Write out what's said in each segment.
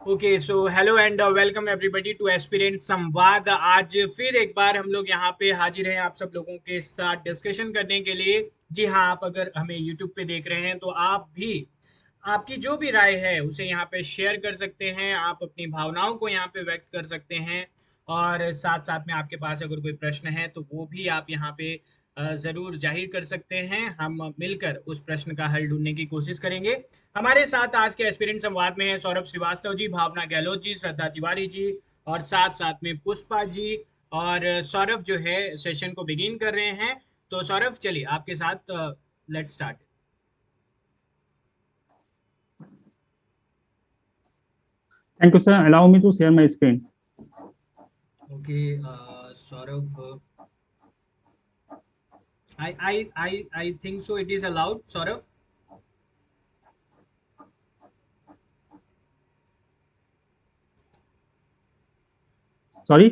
Okay so hello and welcome everybody to aspirant Samvad. आज फिर एक बार हम लोग यहाँ पे हाजिर हैं आप सब लोगों के साथ डिस्कशन करने के लिए। जी हाँ, आप अगर हमें यूट्यूब पे देख रहे हैं तो आप भी आपकी जो भी राय है उसे यहाँ पे शेयर कर सकते हैं, आप अपनी भावनाओं को यहाँ पे व्यक्त कर सकते हैं। और साथ साथ में आपके पास अगर कोई प्रश्न है तो वो भी आप यहाँ पे जरूर जाहिर कर सकते हैं। हम मिलकर उस प्रश्न का हल ढूंढने की कोशिश करेंगे। हमारे साथ आज के एस्पिरेंट संवाद में है सौरभ श्रीवास्तव जी, भावना गहलोत जी, श्रद्धा तिवारी जी और साथ साथ में पुष्पा जी। और सौरभ जो है सेशन को बिगिन कर रहे हैं। तो सौरभ चलिए आपके साथ let's start. Thank you, sir. Allow me to share my screen. Okay Saurabh, I think so it is allowed Saurabh. Sorry?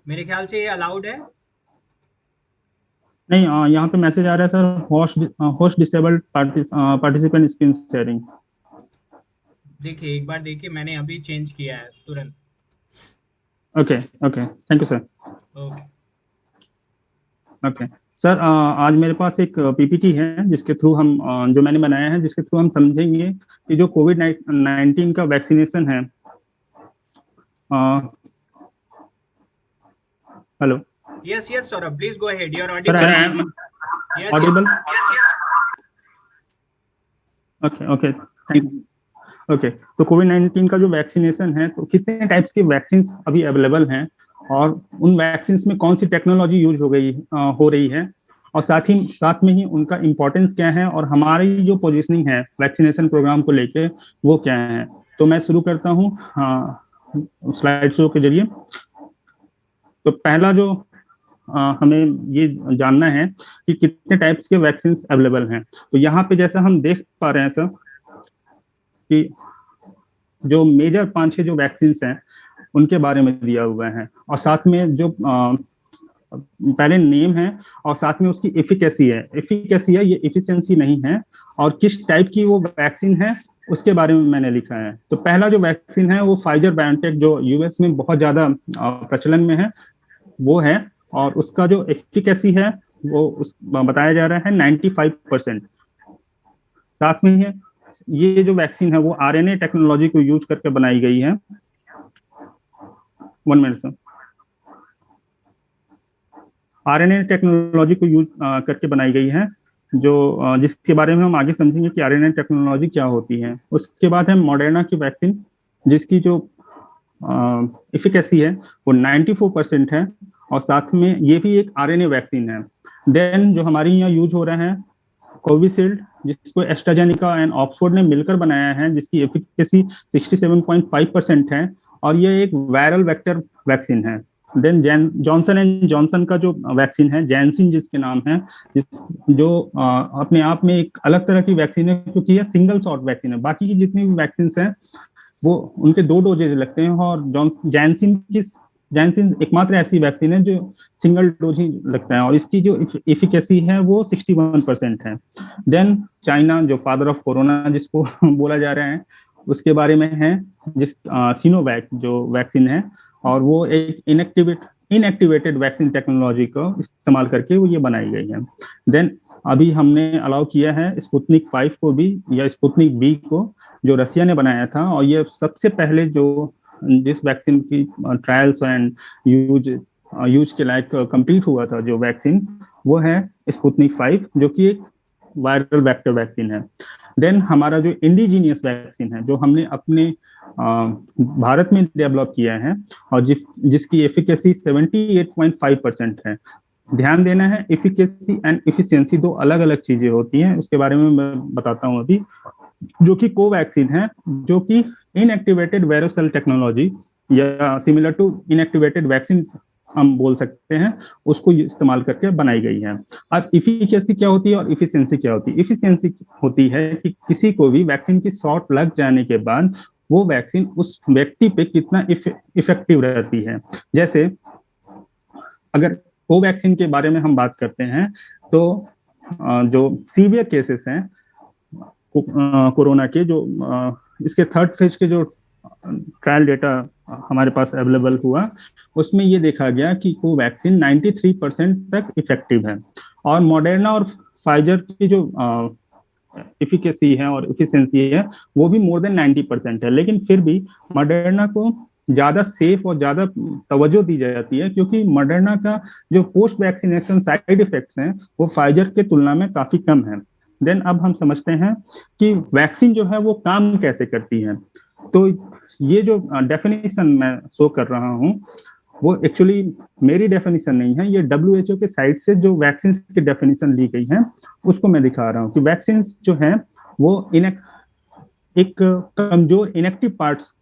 मेरे ख्याल से ये अलाउड है। नहीं, यहाँ पे मैसेज आ रहा है sir, host disabled participant screen sharing. देखिए एक बार देखिए, मैंने अभी चेंज किया है तुरंत। Okay okay, thank you sir. Okay okay sir, आज मेरे पास एक पीपीटी है जिसके थ्रू हम जो मैंने बनाया है, जिसके थ्रू हम समझेंगे कि जो कोविड-19 का वैक्सीनेशन है। Hello yes yes Saurabh, please go ahead, you are sir, audible. Audible? Yes. Okay okay, thank you. Okay, तो कोविड-19 का जो वैक्सीनेशन है, तो कितने टाइप्स के वैक्सीन अभी अवेलेबल हैं और उन वैक्सीन में कौन सी टेक्नोलॉजी यूज हो रही है, और साथ में ही उनका इम्पोर्टेंस क्या है, और हमारी जो पोजीशनिंग है वैक्सीनेशन प्रोग्राम को लेके वो क्या है। तो मैं शुरू करता हूँ स्लाइड शो के जरिए। तो पहला जो हमें ये जानना है कि कितने टाइप्स के वैक्सीन अवेलेबल हैं। तो यहाँ पे जैसा हम देख पा रहे हैं सर कि जो मेजर 5-6 जो वैक्सीन हैं उनके बारे में दिया हुआ है, और साथ में जो पहले नेम है और साथ में उसकी एफिकेसी है, ये एफिशिएंसी नहीं है, और किस टाइप की वो वैक्सीन है उसके बारे में मैंने लिखा है। तो पहला जो वैक्सीन है वो फाइजर बायोनटेक, जो यूएस में बहुत ज्यादा प्रचलन में है, वो है। और उसका जो एफिकेसी है वो बताया जा रहा है 95%। साथ में है ये जो वैक्सीन है वो आरएनए टेक्नोलॉजी को यूज करके बनाई गई है। 1 मिनट सर। आरएनए टेक्नोलॉजी को यूज करके बनाई गई है, जो जिसके बारे में हम आगे समझेंगे कि आरएनए टेक्नोलॉजी क्या होती है। उसके बाद है मॉडर्ना की वैक्सीन, जिसकी जो एफिकेसी है वो 94% है, और साथ में ये भी एक आरएनए वैक्सीन है। देन जो हमारी यहाँ यूज हो रहा है कोविशील्ड, जिसको एस्ट्राजेनिका एंड ऑक्सफोर्ड ने मिलकर बनाया है, जिसकी एफिकेसी 67.5% है, और ये एक वायरल वेक्टर वैक्सीन है। देन जॉनसन एंड जॉनसन का जो वैक्सीन है, जैनसिन जिसके नाम है, जो अपने आप में एक अलग तरह की वैक्सीन है, क्योंकि ये सिंगल शॉट वैक्सीन है। बाकी की जितनी भी वैक्सीन हैं वो उनके 2 डोजेज लगते हैं, और जैनसिन एकमात्र ऐसी वैक्सीन है जो सिंगल डोज ही लगता है, और इसकी जो एफिकेसी है वो 61% है। देन चाइना, जो फादर ऑफ कोरोना जिसको बोला जा रहा है, उसके बारे में है, जिस सिनोवैक जो वैक्सीन है, और वो एक इनएक्टिवेटेड वैक्सीन टेक्नोलॉजी को इस्तेमाल करके वो ये बनाई गई है। देन अभी हमने अलाउ किया है स्पुतनिक 5 को भी, या स्पुतनिक बी को, जो रसिया ने बनाया था, और ये सबसे पहले जो जिस वैक्सीन की ट्रायल्स एंड यूज के लायक कंप्लीट हुआ था जो वैक्सीन, वो है स्पुतनिक 5, जो कि एक वायरल वेक्टर वैक्सीन है। देन हमारा जो इंडिजीनियस वैक्सीन है, जो हमने अपने भारत में डेवलप किया है, और जिसकी एफिकेसी 78.5% है। ध्यान देना है, एफिकेसी एंड एफिशिएंसी 2 अलग अलग चीजें होती हैं, उसके बारे में मैं बताता हूं अभी। जो कि कोवैक्सीन है, जो कि इनएक्टिवेटेड वायरोसेल टेक्नोलॉजी, या सिमिलर टू इनएक्टिवेटेड वैक्सीन हम बोल सकते हैं, उसको इस्तेमाल करके बनाई गई है। अब इफिकेसी क्या होती है और इफिशिएंसी क्या होती है? इफिशिएंसी होती है कि किसी को भी वैक्सीन की शॉट लग जाने के बाद वो वैक्सीन उस व्यक्ति पे कितना इफेक्टिव रहती है। जैसे अगर कोवैक्सीन के बारे में हम बात करते हैं, तो जो सीवियर केसेस हैं कोरोना के, जो इसके 3rd फेज के जो ट्रायल डेटा हमारे पास अवेलेबल हुआ, उसमें ये देखा गया कि कोवैक्सीन 93% तक इफेक्टिव है, और मॉडर्ना और फाइजर की जो इफिकेसी है और इफिशिएंसी है वो भी मोर देन 90% है। लेकिन फिर भी मॉडर्ना को ज्यादा सेफ और ज्यादा तवज्जो दी जाती है, क्योंकि मॉडर्ना का जो पोस्ट वैक्सीनेशन साइड इफेक्ट्स हैं वो फाइजर के तुलना में काफी कम है। देन अब हम समझते हैं कि वैक्सीन जो है वो काम कैसे करती है। तो ये जो डेफिनेशन मैं शो कर रहा हूँ वो एक्चुअली मेरी डेफिनेशन नहीं है, ये WHO के साइड से जो वैक्सीन की डेफिनेशन ली गई है उसको मैं दिखा रहा हूँ कि वैक्सीन जो है वो एक कमजोर इनेक्टिव पार्ट्स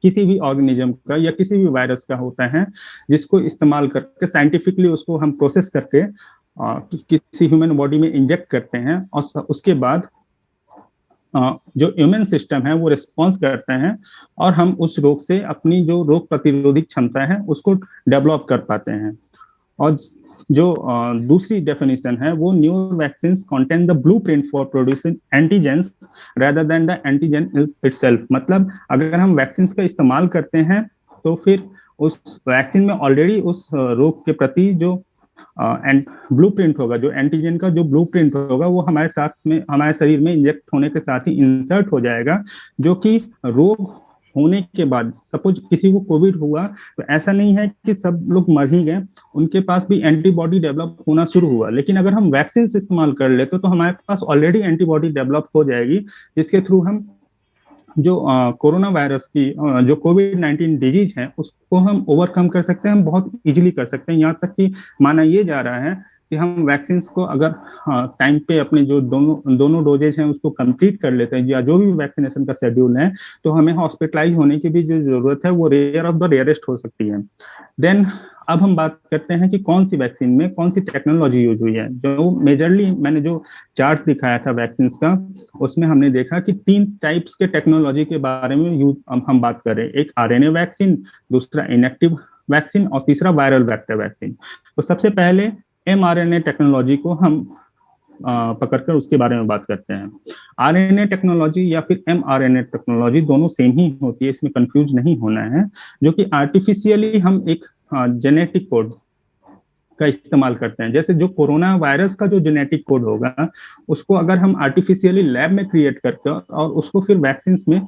किसी भी ऑर्गेनिज्म का या किसी भी वायरस का होता है, जिसको इस्तेमाल करके साइंटिफिकली उसको हम प्रोसेस करके किसी ह्यूमन बॉडी में इंजेक्ट करते हैं, और उसके बाद जो इम्यून सिस्टम है वो रिस्पॉन्स करते हैं, और हम उस रोग से अपनी जो रोग प्रतिरोधी क्षमता है उसको डेवलप कर पाते हैं। और जो दूसरी डेफिनेशन है वो new vaccine contain the blueprint for producing antigens rather than the antigen itself. मतलब अगर हम वैक्सीन का इस्तेमाल करते हैं तो फिर उस वैक्सीन में ऑलरेडी उस रोग के प्रति जो एंड ब्लूप्रिंट होगा, जो एंटीजन का जो ब्लूप्रिंट होगा वो हमारे साथ में हमारे शरीर में इंजेक्ट होने के साथ ही इंसर्ट हो जाएगा, जो कि रोग होने के बाद सपोज किसी को कोविड हुआ तो ऐसा नहीं है कि सब लोग मर ही गए, उनके पास भी एंटीबॉडी डेवलप होना शुरू हुआ। लेकिन अगर हम वैक्सीन इस्तेमाल कर लेते तो हमारे पास ऑलरेडी एंटीबॉडी डेवलप हो जाएगी, जिसके थ्रू हम जो कोरोना वायरस की जो कोविड-19 डिजीज है उसको हम ओवरकम कर सकते हैं, हम बहुत इजीली कर सकते हैं। यहाँ तक कि माना ये जा रहा है कि हम वैक्सीन को अगर टाइम पे अपने जो दोनों डोजेज हैं उसको कंप्लीट कर लेते हैं, या जो भी वैक्सीनेशन का शेड्यूल है, तो हमें हॉस्पिटलाइज होने की भी जो जरूरत है वो रेयर ऑफ द रेयरेस्ट हो सकती है। देन अब हम बात करते हैं कि कौन सी वैक्सीन में कौन सी टेक्नोलॉजी यूज हुई है। जो मेजरली मैंने जो चार्ट दिखाया था वैक्सीन का, उसमें हमने देखा कि 3 टाइप्स के टेक्नोलॉजी के बारे में यूज हम बात करें, एक RNA वैक्सीन, दूसरा इनेक्टिव वैक्सीन और तीसरा वायरल वेक्टर वैक्सीन। तो सबसे पहले mRNA टेक्नोलॉजी को हम पकड़कर उसके बारे में बात करते हैं। RNA टेक्नोलॉजी या फिर mRNA टेक्नोलॉजी दोनों सेम ही होती है, इसमें कंफ्यूज नहीं होना है। जो कि आर्टिफिशियली हम एक जेनेटिक कोड का इस्तेमाल करते हैं। जैसे जो कोरोना वायरस का जो जेनेटिक कोड होगा उसको अगर हम आर्टिफिशियली लैब में क्रिएट करते हैं और उसको फिर वैक्सीन में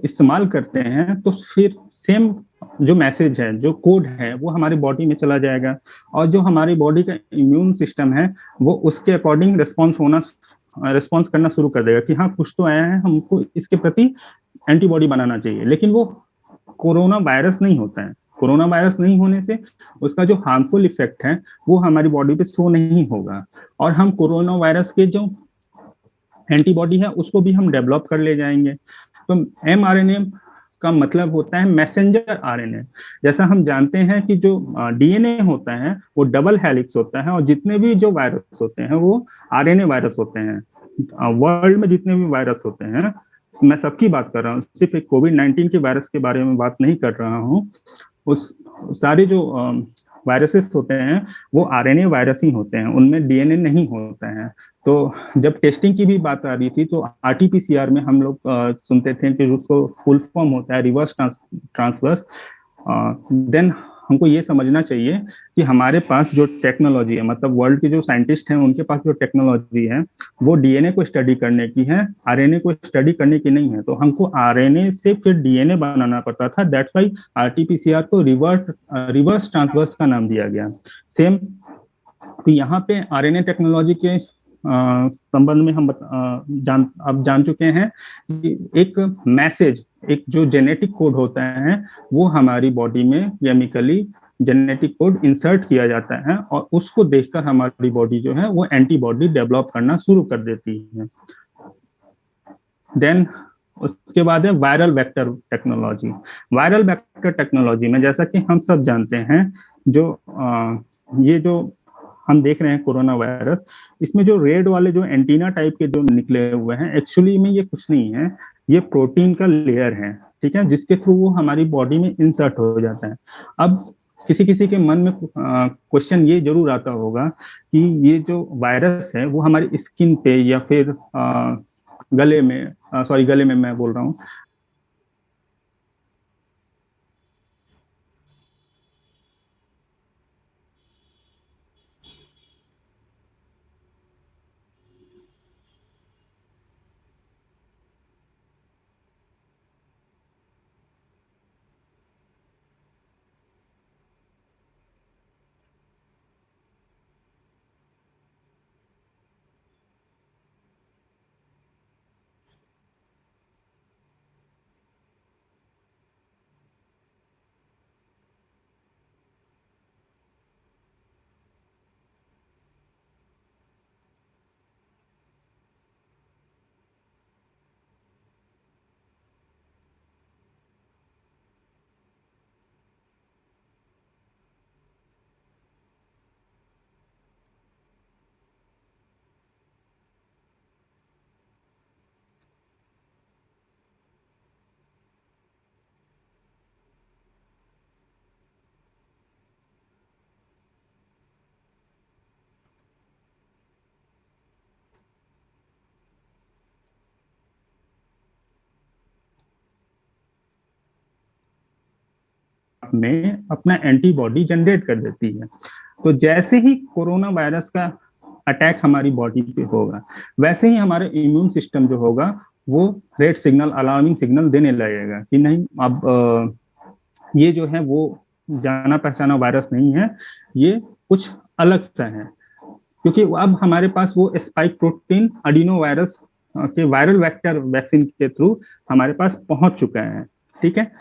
इस्तेमाल करते हैं, तो फिर सेम जो मैसेज है, जो कोड है, वो हमारी बॉडी में चला जाएगा, और जो हमारी बॉडी का इम्यून सिस्टम है वो उसके अकॉर्डिंग रिस्पॉन्स करना शुरू कर देगा कि हाँ कुछ तो आया है, हमको इसके प्रति एंटीबॉडी बनाना चाहिए। लेकिन वो कोरोना वायरस नहीं होता है। कोरोना वायरस नहीं होने से उसका जो हार्मफुल इफेक्ट है वो हमारी बॉडी पे शो नहीं होगा, और हम कोरोना वायरस के जो एंटीबॉडी है उसको भी हम डेवलप कर ले जाएंगे। तो mRNA का मतलब होता है मैसेंजर RNA। जैसा हम जानते हैं कि जो DNA होता है वो डबल हेलिक्स होता है, और जितने भी जो वायरस होते हैं वो RNA वायरस होते हैं। वर्ल्ड में जितने भी वायरस होते हैं, मैं सबकी बात कर रहा हूँ, सिर्फ एक कोविड-19 के वायरस के बारे में बात नहीं कर रहा हूँ। उस सारे जो वायरसेस होते हैं वो RNA वायरस ही होते हैं, उनमें DNA नहीं होता है। तो जब टेस्टिंग की भी बात आ रही थी तो RT-PCR में हम लोग सुनते थे कि उसको फुल फॉर्म होता है रिवर्स ट्रांसवर्स। देन हमको ये समझना चाहिए कि हमारे पास जो टेक्नोलॉजी है, मतलब वर्ल्ड के जो साइंटिस्ट हैं उनके पास जो टेक्नोलॉजी है वो DNA को स्टडी करने की है, RNA को स्टडी करने की नहीं है। तो हमको RNA से फिर DNA बनाना पड़ता था, दैट्स वाई RT-PCR को रिवर्स ट्रांसवर्स का नाम दिया गया। सेम तो यहाँ पे RNA टेक्नोलॉजी के संबंध में हम अब जान चुके हैं कि एक मैसेज, एक जो जेनेटिक कोड होता है वो हमारी बॉडी में केमिकली जेनेटिक कोड इंसर्ट किया जाता है, और उसको देखकर हमारी बॉडी जो है वो एंटीबॉडी डेवलप करना शुरू कर देती है। देन उसके बाद है viral vector technology. Viral vector technology में जैसा कि हम सब जानते हैं, जो ये जो हम देख रहे हैं कोरोना वायरस, इसमें जो रेड वाले जो एंटीना टाइप के जो निकले हुए हैं, एक्चुअली में ये कुछ नहीं है, ये प्रोटीन का लेयर है, ठीक है, जिसके थ्रू वो हमारी बॉडी में इंसर्ट हो जाता है। अब किसी किसी के मन में क्वेश्चन ये जरूर आता होगा कि ये जो वायरस है वो हमारी स्किन पे या फिर गले में मैं बोल रहा हूँ, में अपना एंटीबॉडी जनरेट कर देती है। तो जैसे ही कोरोना वायरस का अटैक हमारी बॉडी पे होगा, वैसे ही हमारे इम्यून सिस्टम जो होगा वो रेड सिग्नल, अलार्मिंग सिग्नल देने लगेगा कि नहीं, अब ये जो है वो जाना पहचाना वायरस नहीं है, ये कुछ अलग सा है। क्योंकि अब हमारे पास वो स्पाइक प्रोटीन अडिनो वायरस के वायरल वेक्टर वैक्सीन के थ्रू हमारे पास पहुंच चुका है, ठीक है।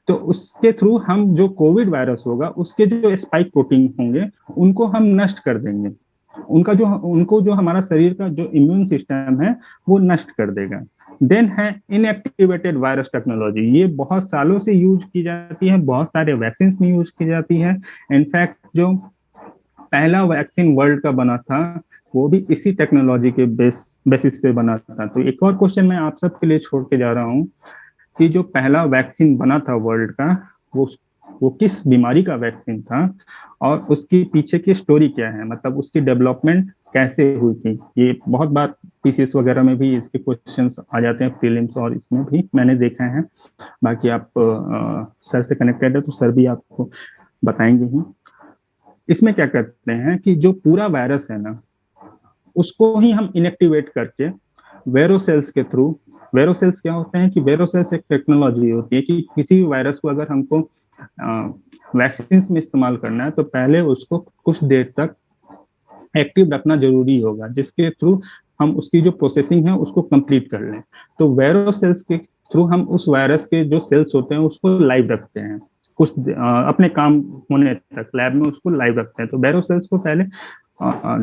तो उसके थ्रू हम जो कोविड वायरस होगा उसके जो स्पाइक प्रोटीन होंगे उनको हम नष्ट कर देंगे, उनको जो हमारा शरीर का जो इम्यून सिस्टम है वो नष्ट कर देगा। देन है इनएक्टिवेटेड वायरस टेक्नोलॉजी। ये बहुत सालों से यूज की जाती है, बहुत सारे वैक्सीन में यूज की जाती है। इनफैक्ट जो पहला वैक्सीन वर्ल्ड का बना था वो भी इसी टेक्नोलॉजी के बेसिस पे बना था। तो एक और क्वेश्चन मैं आप सबके लिए छोड़ के जा रहा हूँ कि जो पहला वैक्सीन बना था वर्ल्ड का वो किस बीमारी का वैक्सीन था और उसकी पीछे की स्टोरी क्या है, मतलब उसकी डेवलपमेंट कैसे हुई थी। ये बहुत बार पीसीएस वगैरह में भी इसके क्वेश्चंस आ जाते हैं, प्रीलिम्स, और इसमें भी मैंने देखा है। बाकी आप सर से कनेक्टेड है तो सर भी आपको बताएंगे ही। इसमें क्या करते हैं कि जो पूरा वायरस है ना उसको ही हम इनएक्टिवेट करके वेरोसेल्स के थ्रू, वेरोसेल्स क्या होते हैं कि वेरोसेल्स एक टेक्नोलॉजी होती है कि किसी भी वायरस को अगर हमको वैक्सीन में इस्तेमाल करना है तो पहले उसको कुछ देर तक एक्टिव रखना जरूरी होगा, जिसके थ्रू हम उसकी जो प्रोसेसिंग है उसको कंप्लीट कर लें। तो वेरोसेल्स के थ्रू हम उस वायरस के जो सेल्स होते हैं उसको लाइव रखते हैं, कुछ अपने काम होने तक लैब में उसको लाइव रखते हैं। तो वेरोसेल्स को पहले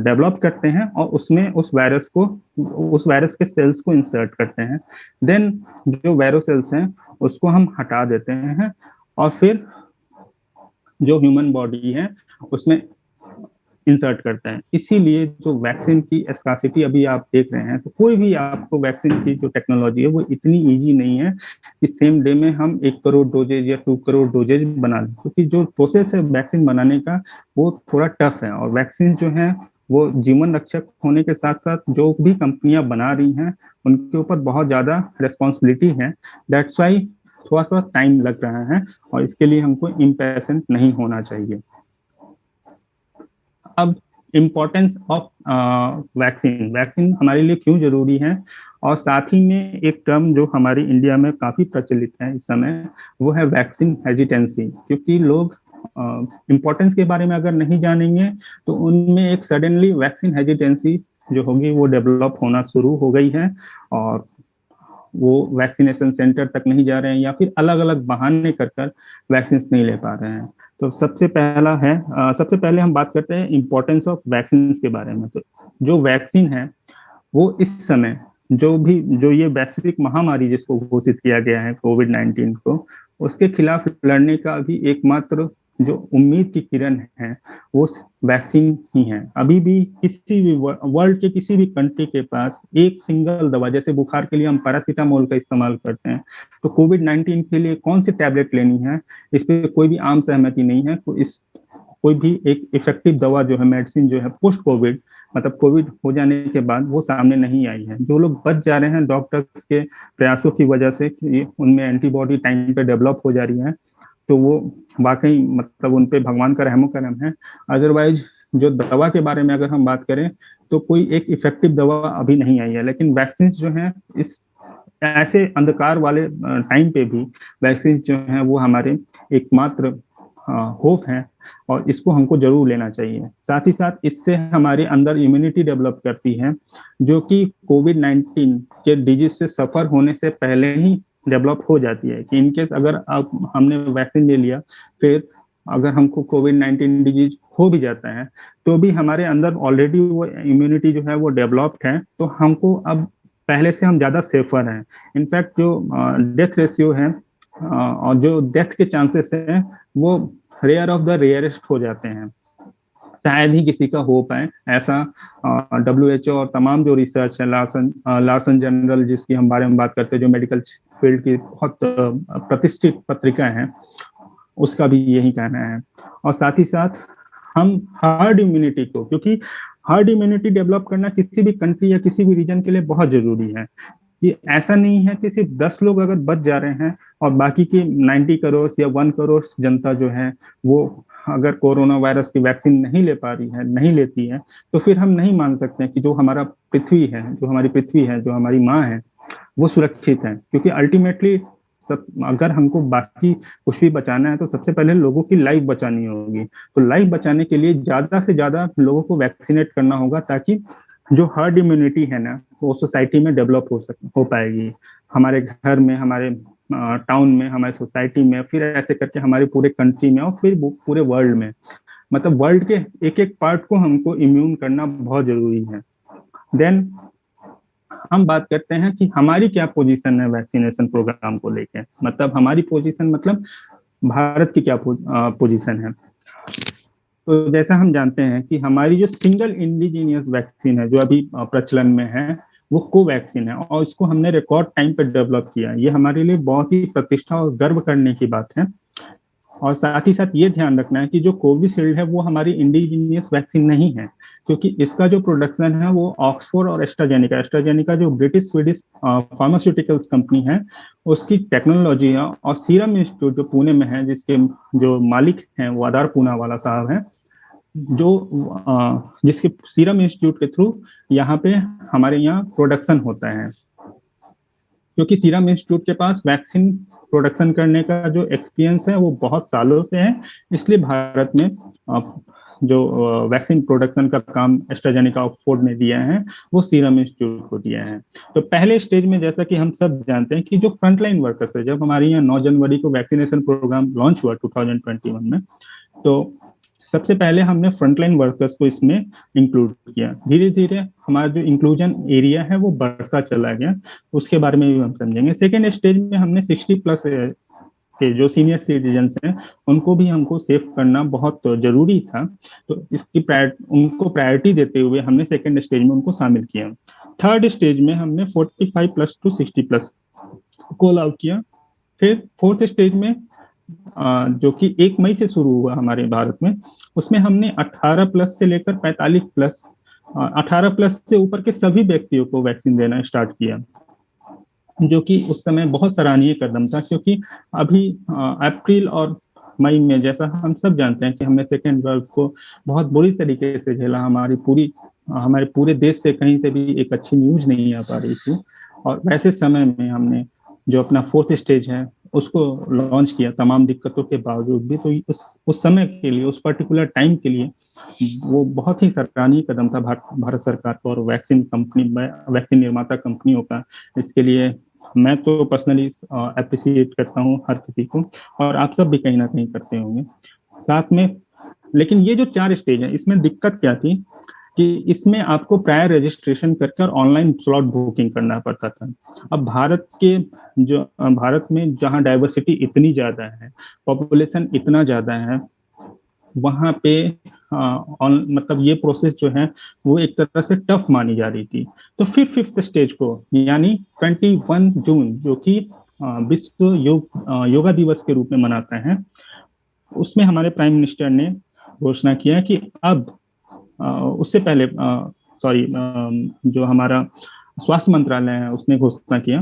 डेवलप करते हैं और उसमें उस वायरस के सेल्स को इंसर्ट करते हैं। देन जो वेरोसेल्स हैं उसको हम हटा देते हैं और फिर जो ह्यूमन बॉडी है उसमें इंसर्ट करते हैं। इसीलिए जो वैक्सीन की स्कार्सिटी अभी आप देख रहे हैं, तो कोई भी आपको वैक्सीन की जो टेक्नोलॉजी है वो इतनी इजी नहीं है कि सेम डे में हम 1 करोड़ डोजेज या 2 करोड़ डोजेज बना लें, क्योंकि जो प्रोसेस है वैक्सीन बनाने का वो थोड़ा टफ है। और वैक्सीन जो है वो जीवन रक्षक होने के साथ साथ जो भी कंपनियां बना रही हैं उनके ऊपर बहुत ज्यादा रिस्पॉन्सिबिलिटी है। दैट्स वाई थोड़ा सा टाइम लग रहा है और इसके लिए हमको इम्पेशेंट नहीं होना चाहिए। अब इम्पोर्टेंस ऑफ वैक्सीन हमारे लिए क्यों जरूरी है, और साथ ही में एक टर्म जो हमारे इंडिया में काफी प्रचलित है इस समय वो है वैक्सीन हेजिटेंसी। क्योंकि लोग इम्पोर्टेंस के बारे में अगर नहीं जानेंगे तो उनमें एक सडनली वैक्सीन हेजिटेंसी जो होगी वो डेवलप होना शुरू हो गई है और वो वैक्सीनेशन सेंटर तक नहीं जा रहे हैं या फिर अलग अलग बहाने कर वैक्सीन नहीं ले पा रहे हैं। तो सबसे पहले हम बात करते हैं इम्पोर्टेंस ऑफ वैक्सीन के बारे में। तो जो वैक्सीन है वो इस समय जो ये वैश्विक महामारी जिसको घोषित किया गया है कोविड-19 को, उसके खिलाफ लड़ने का भी एकमात्र जो उम्मीद की किरण है वो वैक्सीन ही है। अभी भी किसी भी वर्ल्ड के किसी भी कंट्री के पास एक सिंगल दवा, जैसे बुखार के लिए हम पैरासीटामोल का इस्तेमाल करते हैं, तो कोविड-19 के लिए कौन सी टैबलेट लेनी है इस पर कोई भी आम सहमति नहीं है। तो कोई भी एक इफेक्टिव दवा जो है, मेडिसिन जो है पोस्ट कोविड, मतलब कोविड हो जाने के बाद वो सामने नहीं आई है। जो लोग बच जा रहे हैं डॉक्टर्स के प्रयासों की वजह से कि उनमें एंटीबॉडी टाइम पे डेवलप हो जा रही है, तो वो वाकई मतलब उन पे भगवान का रहमो करम है। अदरवाइज जो दवा के बारे में अगर हम बात करें तो कोई एक इफेक्टिव दवा अभी नहीं आई है। लेकिन वैक्सीन जो है इस ऐसे अंधकार वाले टाइम पे भी वैक्सीन जो है वो हमारे एकमात्र होप है और इसको हमको जरूर लेना चाहिए। साथ ही साथ इससे हमारे अंदर इम्यूनिटी डेवलप करती है जो कि कोविड-19 के डिजीज से सफर होने से पहले ही डेवलप हो जाती है। कि इनकेस अगर हमने वैक्सीन ले लिया, फिर अगर हमको कोविड-19 डिजीज हो भी जाता है तो भी हमारे अंदर ऑलरेडी वो इम्यूनिटी जो है वो डेवलप्ड है, तो हमको अब पहले से हम ज्यादा सेफर हैं। इनफैक्ट जो डेथ रेशियो है और जो डेथ के चांसेस हैं वो रेयर ऑफ द रेयरेस्ट हो जाते हैं। शायद ही किसी का हो पाए ऐसा। WHO और तमाम जो रिसर्च है, लार्सन जनरल जिसकी हम बारे में बात करते हैं, जो मेडिकल फील्ड की बहुत प्रतिष्ठित पत्रिका है, उसका भी यही कहना है। और साथ ही साथ हम हर्ड इम्यूनिटी को, क्योंकि हर्ड इम्यूनिटी डेवलप करना किसी भी कंट्री या किसी भी रीजन के लिए बहुत जरूरी है। कि ऐसा नहीं है कि सिर्फ 10 लोग अगर बच जा रहे हैं और बाकी की 90 करोड़ या 1 करोड़ जनता जो है वो अगर कोरोना वायरस की वैक्सीन नहीं ले पा रही है, नहीं लेती है, तो फिर हम नहीं मान सकते हैं कि जो हमारा पृथ्वी है, जो हमारी पृथ्वी है, जो हमारी माँ है, वो सुरक्षित है। क्योंकि अल्टीमेटली सब, अगर हमको बाकी कुछ भी बचाना है तो सबसे पहले लोगों की लाइफ बचानी होगी। तो लाइफ बचाने के लिए ज्यादा से ज्यादा लोगों को वैक्सीनेट करना होगा, ताकि जो हर्ड इम्यूनिटी है ना, वो सोसाइटी में डेवलप हो पाएगी, हमारे घर में, हमारे टाउन में, हमारे सोसाइटी में, फिर ऐसे करके हमारे पूरे कंट्री में और फिर पूरे वर्ल्ड में। मतलब वर्ल्ड के एक एक पार्ट को हमको इम्यून करना बहुत जरूरी है। देन हम बात करते हैं कि हमारी क्या पोजीशन है वैक्सीनेशन प्रोग्राम को लेके। मतलब हमारी पोजीशन, मतलब भारत की क्या पोजीशन है। तो जैसा हम जानते हैं कि हमारी जो सिंगल इंडिजीनियस वैक्सीन है जो अभी प्रचलन में है, वो कोवैक्सीन है, और इसको हमने रिकॉर्ड टाइम पे डेवलप किया। ये हमारे लिए बहुत ही प्रतिष्ठा और गर्व करने की बात है। और साथ ही साथ ये ध्यान रखना है कि जो कोविशील्ड है वो हमारी इंडिजीनियस वैक्सीन नहीं है, क्योंकि इसका जो प्रोडक्शन है वो ऑक्सफोर्ड और एस्ट्राजेनिका, एस्ट्राजेनिका जो ब्रिटिश स्वीडिश फार्मास्यूटिकल्स कंपनी है, उसकी टेक्नोलॉजी है। और सीरम इंस्टीट्यूट जो पुणे में है, जिसके जो मालिक हैं वो आधार पूना वाला साहब हैं, जो जिसके सीरम इंस्टीट्यूट के थ्रू यहाँ पे हमारे यहाँ प्रोडक्शन होता है। क्योंकि सीरम इंस्टीट्यूट के पास वैक्सीन प्रोडक्शन करने का जो एक्सपीरियंस है वो बहुत सालों से है, इसलिए भारत में जो वैक्सीन प्रोडक्शन का काम एस्ट्राजेनेका ऑक्सफोर्ड ने दिया है वो सीरम इंस्टीट्यूट को दिया है। तो पहले स्टेज में, जैसा कि हम सब जानते हैं कि जो फ्रंटलाइन वर्कर्स है, जब हमारे यहाँ 9 जनवरी को वैक्सीनेशन प्रोग्राम लॉन्च हुआ 2021 में, तो सबसे पहले हमने फ्रंटलाइन वर्कर्स को इसमें इंक्लूड किया। धीरे धीरे हमारा जो इंक्लूजन एरिया है वो बढ़ता चला गया, उसके बारे में भी हम समझेंगे। सेकेंड स्टेज में हमने 60 प्लस के जो सीनियर सिटीजन्स हैं उनको भी हमको सेव करना बहुत जरूरी था, तो इसकी उनको प्रायोरिटी देते हुए हमने सेकेंड स्टेज में उनको शामिल किया। थर्ड स्टेज में हमने 45 प्लस टू 60 प्लस को अलाउ किया। फिर फोर्थ स्टेज में जो कि 1 मई से शुरू हुआ हमारे भारत में, उसमें हमने 18 प्लस से लेकर 45 प्लस, 18 प्लस से ऊपर के सभी व्यक्तियों को वैक्सीन देना स्टार्ट किया, जो कि उस समय बहुत सराहनीय कदम था। क्योंकि अभी अप्रैल और मई में, जैसा हम सब जानते हैं कि हमने सेकेंड वेव को बहुत बुरी तरीके से झेला, हमारे पूरे देश से कहीं से भी एक अच्छी न्यूज नहीं आ पा रही थी। और वैसे समय में हमने जो अपना फोर्थ स्टेज है उसको लॉन्च किया तमाम दिक्कतों के बावजूद भी। तो उस समय के लिए, उस पर्टिकुलर टाइम के लिए वो बहुत ही सराहनीय कदम था भारत सरकार का और वैक्सीन निर्माता कंपनियों का। इसके लिए मैं तो पर्सनली अप्रिशिएट करता हूँ हर किसी को, और आप सब भी कहीं ना कहीं करते होंगे साथ में। लेकिन ये जो 4 स्टेज है, इसमें दिक्कत क्या थी कि इसमें आपको प्रायर रजिस्ट्रेशन कर ऑनलाइन स्लॉट बुकिंग करना पड़ता था। अब भारत में जहाँ डाइवर्सिटी इतनी ज्यादा है, पॉपुलेशन इतना ज्यादा है, वहाँ पे मतलब ये प्रोसेस जो है वो एक तरह से टफ मानी जा रही थी। तो फिर फिफ्थ स्टेज को, यानी 21 जून, जो कि विश्व योगा दिवस के रूप में मनाता है, उसमें हमारे प्राइम मिनिस्टर ने घोषणा किया कि अब उससे पहले जो हमारा स्वास्थ्य मंत्रालय है उसने घोषणा किया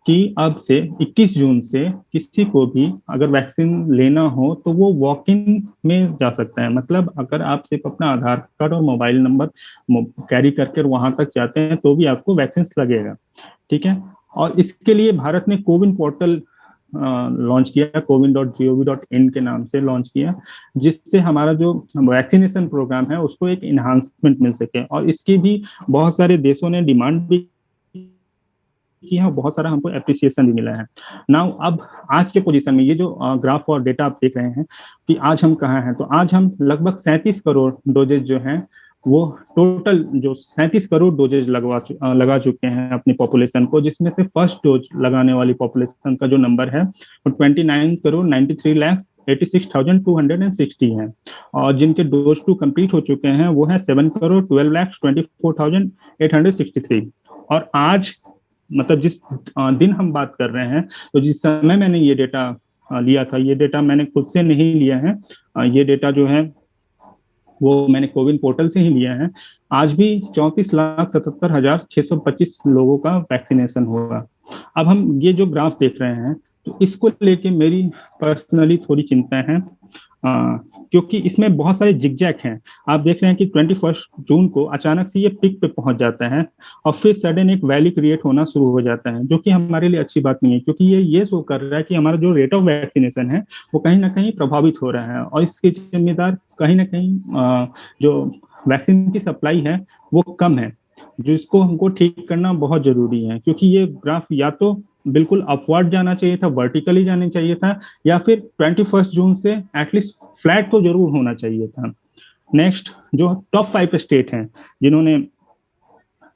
कि अब से 21 जून से किसी को भी अगर वैक्सीन लेना हो तो वो वॉक इन में जा सकता है। मतलब अगर आप सिर्फ अपना आधार कार्ड और मोबाइल नंबर कैरी करके वहां तक जाते हैं तो भी आपको वैक्सीन लगेगा, ठीक है। और इसके लिए भारत ने कोविन पोर्टल लॉन्च किया, cowin.gov.in के नाम से लॉन्च किया, जिससे हमारा जो वैक्सीनेशन प्रोग्राम है उसको एक इन्हांसमेंट मिल सके। और इसकी भी बहुत सारे देशों ने डिमांड भी की है, बहुत सारा हमको एप्रिसिएशन भी मिला है। नाउ अब आज के पोजीशन में ये जो ग्राफ और डेटा आप देख रहे हैं कि आज हम कहाँ हैं, तो आज हम लगभग 37 करोड़ डोजेज जो हैं वो टोटल जो 37 करोड़ डोजेज लगा चुके हैं अपनी पॉपुलेशन को, जिसमें से फर्स्ट डोज लगाने वाली पॉपुलेशन का जो नंबर है वो 29 करोड़ 93 लाख 86,260 है। और जिनके डोज 2 कंप्लीट हो चुके हैं वो है 7 करोड़ 12 लाख 24,863। और आज मतलब जिस दिन हम बात कर रहे हैं, तो जिस समय मैंने ये डेटा लिया था, ये डेटा मैंने खुद से नहीं लिया है, ये डेटा जो है वो मैंने कोविन पोर्टल से ही लिया है। आज भी 34,77,625 लोगों का वैक्सीनेशन हुआ। अब हम ये जो ग्राफ देख रहे हैं, तो इसको लेके मेरी पर्सनली थोड़ी चिंता है, क्योंकि इसमें बहुत सारे जिगजैग हैं। आप देख रहे हैं कि 21 जून को अचानक से ये पिक पे पहुंच जाता है और फिर सडन एक वैली क्रिएट होना शुरू हो जाता है, जो कि हमारे लिए अच्छी बात नहीं है, क्योंकि ये शो कर रहा है कि हमारा जो रेट ऑफ वैक्सीनेशन है वो कहीं ना कहीं प्रभावित हो रहा है, और इसके जिम्मेदार कहीं ना कहीं जो वैक्सीन की सप्लाई है वो कम है, जो इसको हमको ठीक करना बहुत जरूरी है। क्योंकि ये ग्राफ या तो बिल्कुल अपवर्ड जाना चाहिए था, वर्टिकली जाना चाहिए था, या फिर 21 जून से एटलीस्ट फ्लैट तो जरूर होना चाहिए था। नेक्स्ट, जो टॉप 5 स्टेट हैं जिन्होंने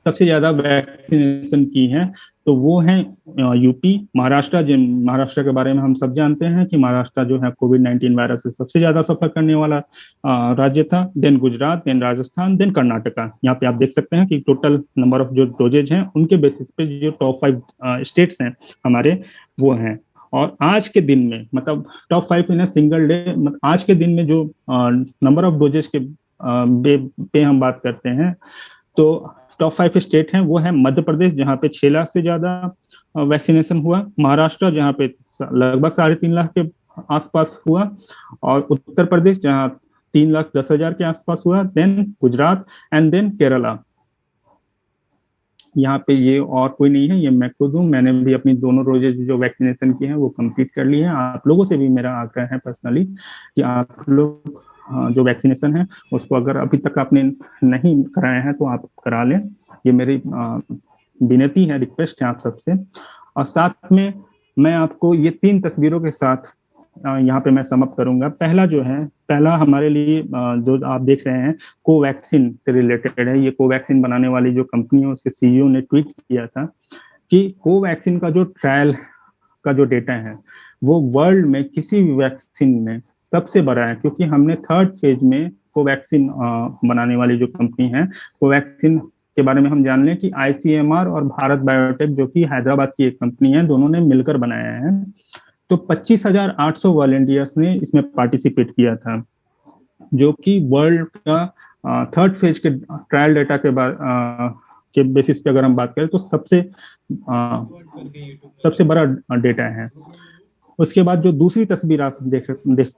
सबसे ज्यादा वैक्सीनेशन की है, तो वो है यूपी, महाराष्ट्र। जिन महाराष्ट्र के बारे में हम सब जानते हैं कि महाराष्ट्र जो है कोविड-19 वायरस से सबसे ज्यादा सफर करने वाला राज्य था। Then Gujarat, then Rajasthan, then Karnataka. यहाँ पे आप देख सकते हैं कि टोटल नंबर ऑफ जो डोजेज हैं उनके बेसिस पे जो टॉप 5 स्टेट्स हैं हमारे, वो हैं। और आज के दिन में, मतलब टॉप 5 इन सिंगल डे, आज के दिन में जो नंबर ऑफ डोजेज के पे हम बात करते हैं, तो टॉप 5 स्टेट हैं वो है मध्य प्रदेश, जहाँ पे 6 लाख से ज्यादा वैक्सीनेशन हुआ, महाराष्ट्र जहाँ पे लगभग 3.5 लाख के आसपास हुआ, और उत्तर प्रदेश जहाँ 3,10,000 के आसपास हुआ, then Gujarat, and then Kerala. यहाँ पे ये और कोई नहीं है, ये मैं खुद हूँ। मैंने भी अपनी दोनों रोजेज जो वैक्सीनेशन की है वो कंप्लीट कर ली है। आप लोगों से भी मेरा आग्रह है पर्सनली कि आप लोग जो वैक्सीनेशन है उसको अगर अभी तक आपने नहीं कराया है तो आप करा लें। ये मेरी विनती है, रिक्वेस्ट है आप सबसे। और साथ में मैं आपको ये 3 तस्वीरों के साथ यहाँ पे मैं समअप करूंगा। पहला हमारे लिए जो आप देख रहे हैं कोवैक्सीन से रिलेटेड है। ये कोवैक्सीन बनाने वाली जो कंपनी है उसके सीईओ ने ट्वीट किया था कि कोवैक्सीन का जो ट्रायल का जो डेटा है वो वर्ल्ड में किसी भी वैक्सीन में सबसे बड़ा है, क्योंकि हमने 3rd फेज में कोवैक्सीन बनाने वाली जो कंपनी है, कोवैक्सीन के बारे में हम जान लें कि आईसीएमआर और भारत बायोटेक, जो कि हैदराबाद की एक कंपनी है, दोनों ने मिलकर बनाया है। तो 25,800 वॉलंटियर्स ने इसमें पार्टिसिपेट किया था, जो कि वर्ल्ड का 3rd फेज के ट्रायल डेटा के बेसिस पे अगर हम बात करें तो सबसे बड़ा डेटा है। उसके बाद जो दूसरी तस्वीर आप देख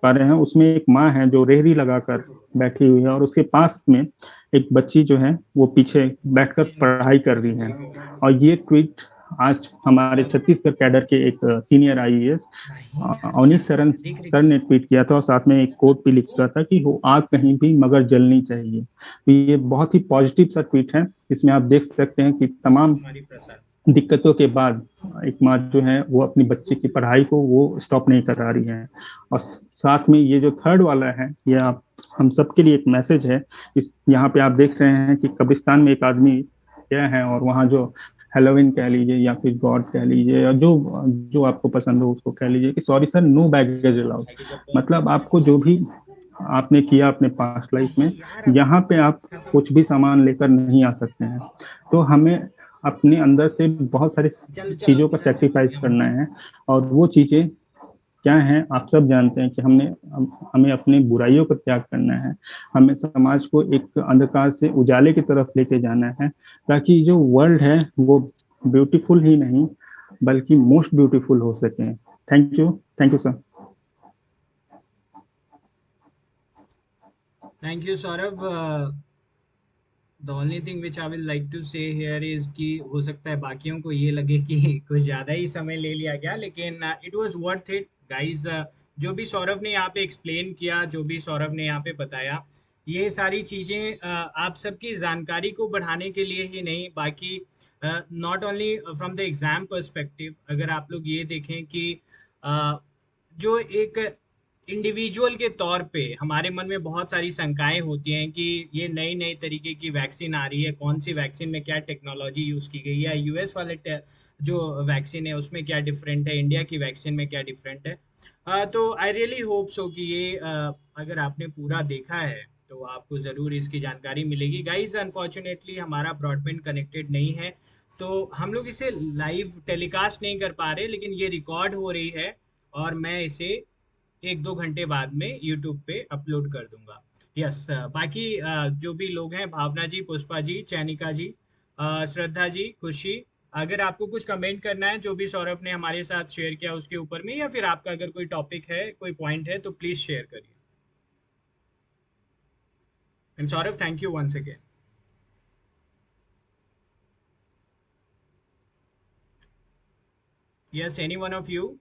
पा रहे हैं, उसमें एक माँ है जो रेहड़ी लगाकर बैठी हुई है, और उसके पास में एक बच्ची जो है वो पीछे बैठकर पढ़ाई कर रही है। और ये ट्वीट आज हमारे छत्तीसगढ़ कैडर के एक सीनियर आईएएस अवनीश शरण सर ने ट्वीट किया था, और साथ में एक कोट भी लिखा था कि वो आग कहीं भी मगर जलनी चाहिए। तो ये बहुत ही पॉजिटिव सा ट्वीट है। इसमें आप देख सकते हैं कि तमाम दिक्कतों के बाद एक माँ जो है वो अपनी बच्चे की पढ़ाई को वो स्टॉप नहीं करा रही है। और साथ में ये जो 3rd वाला है, ये आप हम सबके लिए एक मैसेज है। यहाँ पे आप देख रहे हैं कि कब्रिस्तान में एक आदमी गया है, और वहाँ जो हेलोविन कह लीजिए या फिर गॉड कह लीजिए, या जो आपको पसंद हो उसको कह लीजिए, कि sorry sir, no baggage allowed. मतलब आपको जो भी आपने किया अपने पास्ट लाइफ में, यहाँ पे आप कुछ भी सामान लेकर नहीं आ सकते हैं। तो हमें अपने अंदर से बहुत सारी चीजों का सेक्रीफाइस करना है, और वो चीजें क्या हैं आप सब जानते हैं कि हमें अपनी बुराइयों को त्याग करना है। हमें समाज को एक अंधकार से उजाले की तरफ लेके जाना है, ताकि जो वर्ल्ड है वो ब्यूटीफुल ही नहीं बल्कि मोस्ट ब्यूटीफुल हो सके। Thank you sir. Thank you Saurabh. The only thing which I will like to say here is कि हो सकता है बाकियों को ये लगे कि कुछ ज़्यादा ही समय ले लिया गया, लेकिन it was worth it guys. जो भी सौरभ ने यहाँ पे एक्सप्लेन किया, जो भी सौरभ ने यहाँ पे बताया, ये सारी चीज़ें आप सबकी जानकारी को बढ़ाने के लिए ही नहीं, बाकी not only from the exam perspective. अगर आप लोग ये देखें कि जो एक इंडिविजुअल के तौर पे हमारे मन में बहुत सारी शंकाएं होती हैं कि ये नई नई तरीके की वैक्सीन आ रही है, कौन सी वैक्सीन में क्या टेक्नोलॉजी यूज़ की गई है, यूएस वाले जो वैक्सीन है उसमें क्या डिफरेंट है, इंडिया की वैक्सीन में क्या डिफरेंट है। तो आई रियली होप सो कि ये अगर आपने पूरा देखा है तो आपको ज़रूर इसकी जानकारी मिलेगी। गाइज अनफॉर्चुनेटली हमारा ब्रॉडबैंड कनेक्टेड नहीं है, तो हम लोग इसे लाइव टेलीकास्ट नहीं कर पा रहे, लेकिन ये रिकॉर्ड हो रही है और मैं इसे 1-2 घंटे बाद में यूट्यूब पे अपलोड कर दूंगा। यस बाकी जो भी लोग हैं, भावना जी, पुष्पा जी, चैनिका जी, श्रद्धा जी, खुशी, अगर आपको कुछ कमेंट करना है जो भी सौरभ ने हमारे साथ शेयर किया उसके ऊपर में, या फिर आपका अगर कोई टॉपिक है, कोई पॉइंट है, तो प्लीज शेयर करिए। And Saurabh, thank you once again. Yes, any one of you?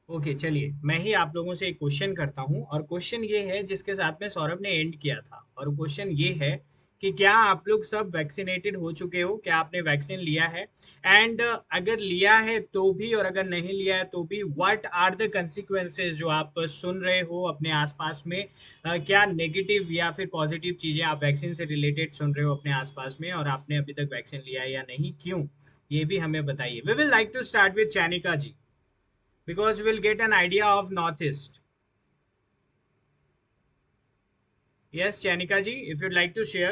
Okay, चलिए मैं ही आप लोगों से एक क्वेश्चन करता हूं, और क्वेश्चन ये है जिसके साथ में सौरभ ने एंड किया था, और क्वेश्चन ये है कि क्या आप लोग सब वैक्सीनेटेड हो चुके हो? क्या आपने वैक्सीन लिया है? एंड अगर लिया है तो भी, और अगर नहीं लिया है तो भी, व्हाट आर द कंसिक्वेंसेस जो आप सुन रहे हो अपने आसपास में? क्या नेगेटिव या फिर पॉजिटिव चीजें आप वैक्सीन से रिलेटेड सुन रहे हो अपने आसपास में, और आपने अभी तक वैक्सीन लिया है या नहीं, क्यों? ये भी हमें बताइए। We will like to start with Chainika ji, because we'll get an idea of Northeast. Yes, Chanika ji, if you'd like to share.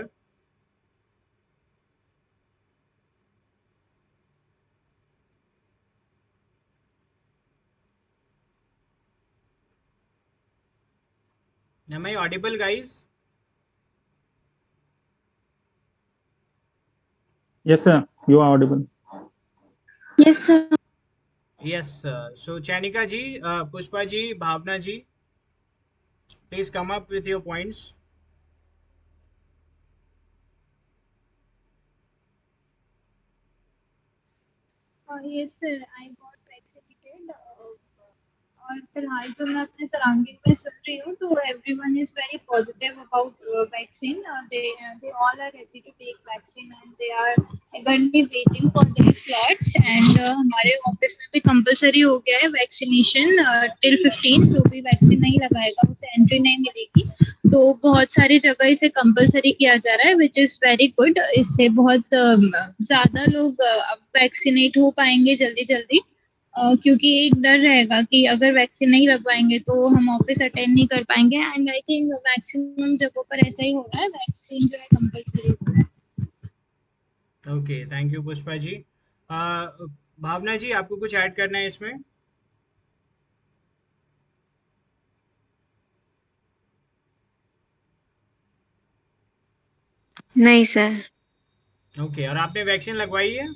Am I audible, guys? Yes, sir. You are audible. Yes, sir. Yes, so Chanika ji, Pushpa ji, Bhavna ji, please come up with your points. Yes, sir. I got vaccinated. और फिलहाल तो मैं अपने surrounding में सुन रही हूँ, तो everyone is very positive about vaccine. They all are ready to take vaccine and they are eagerly waiting for their slots. And हमारे ऑफिस में भी कंपलसरी हो गया है वैक्सीनेशन. टिल 15 जो भी वैक्सीन नहीं लगाएगा उसे एंट्री नहीं मिलेगी. तो बहुत सारी जगह इसे कंपलसरी किया जा रहा है, विच इज वेरी गुड. इससे बहुत ज्यादा लोग वैक्सीनेट हो पाएंगे जल्दी जल्दी. क्योंकि एक डर रहेगा कि अगर वैक्सीन नहीं लगवाएंगे तो हम ऑफिस अटेंड नहीं कर पाएंगे. एंड आई थिंक मैक्सिमम जगहों पर ऐसा ही हो रहा है, वैक्सीन जो है कंपलसरी हो रहा है. Okay, thank you Pushpa ji. भावना जी, आपको कुछ ऐड करना है इसमें? नहीं सर. ओके, और आपने वैक्सीन लगवाई है?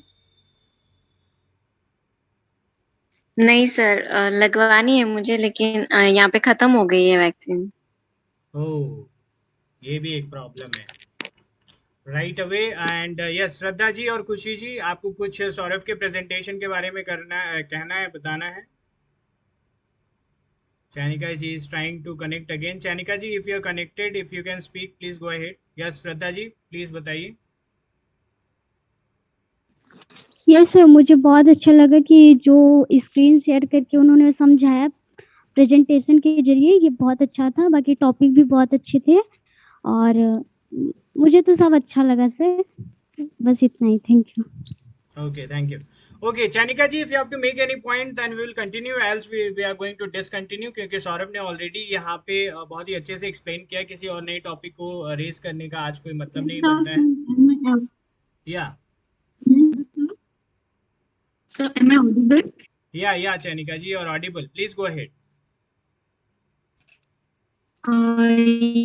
नहीं सर, लगवानी है मुझे, लेकिन यहाँ पे खत्म हो गई है वैक्सीन. ओह, ये भी एक प्रॉब्लम है. Right away. And yes, Shraddha ji और खुशी जी, आपको कुछ सौरभ के प्रेजेंटेशन के बारे में कहना है, बताना है? Chanika ji is trying to connect again. Chanika ji, if you are connected, if you can speak, please go ahead. Yes, Shraddha ji, please बताइए. यस सर, मुझे बहुत अच्छा लगा कि जो स्क्रीन शेयर करके उन्होंने समझाया प्रेजेंटेशन के जरिए, ये बहुत अच्छा था. बाकी टॉपिक भी बहुत अच्छे थे और मुझे तो सब अच्छा लगा सर. बस इतना ही. Thank you. Okay, thank you. Okay, Chanika ji, if you have to make any point, then we will continue. Else we are going to discontinue, क्योंकि सौरभ ने ऑलरेडी यहाँ पे बहुत ही अच्छे से एक्सप्लेन किया. किसी और नए टॉपिक को रेस करने का आज कोई मतलब नहीं बनता है. या Sir, am I audible? या Chanika ji, और Audible. Please go ahead.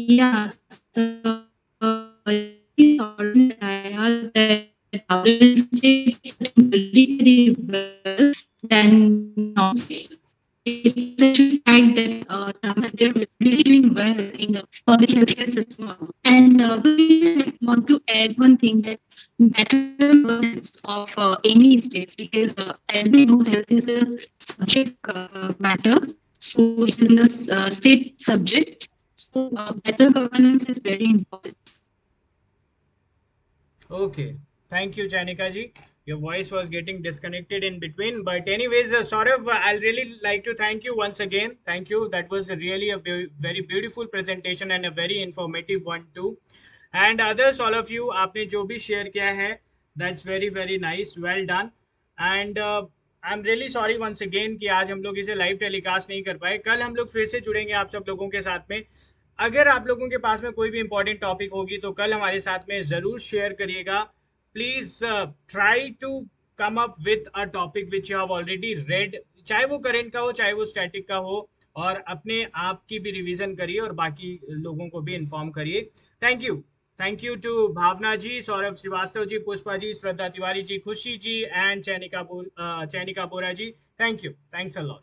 Yeah. Very well. Then it's a fact that they're really doing well in the public healthcare system. And we want to add one thing, that better governance of any states, because as we know, health is a subject matter. So it is a state subject. So better governance is very important. Okay, thank you, Chanika ji. Your voice was getting disconnected in between, but anyways, Saurav, I'll really like to thank you once again. Thank you. That was really a very beautiful presentation and a very informative one too. And others, all of you, आपने जो भी share किया है, that's very nice. Well done. And I'm really sorry once again कि आज हम लोग इसे लाइव टेलीकास्ट नहीं कर पाए. कल हम लोग फिर से जुड़ेंगे आप सब लोगों के साथ में. अगर आप लोगों के पास में कोई भी इंपॉर्टेंट टॉपिक होगी तो कल हमारे साथ में जरूर शेयर करिएगा. Please try to come up with a topic which you have already read, चाहे वो करंट का हो चाहे वो स्टैटिक का हो, और अपने आप की भी रिवीजन करिए और बाकी लोगों को भी इन्फॉर्म करिए. Thank you to Bhavna ji, Saurabh Shrivastava ji, Pushpa ji, Shraddha Tiwari ji, Khushi ji and Chainika Bora ji. Thanks a lot.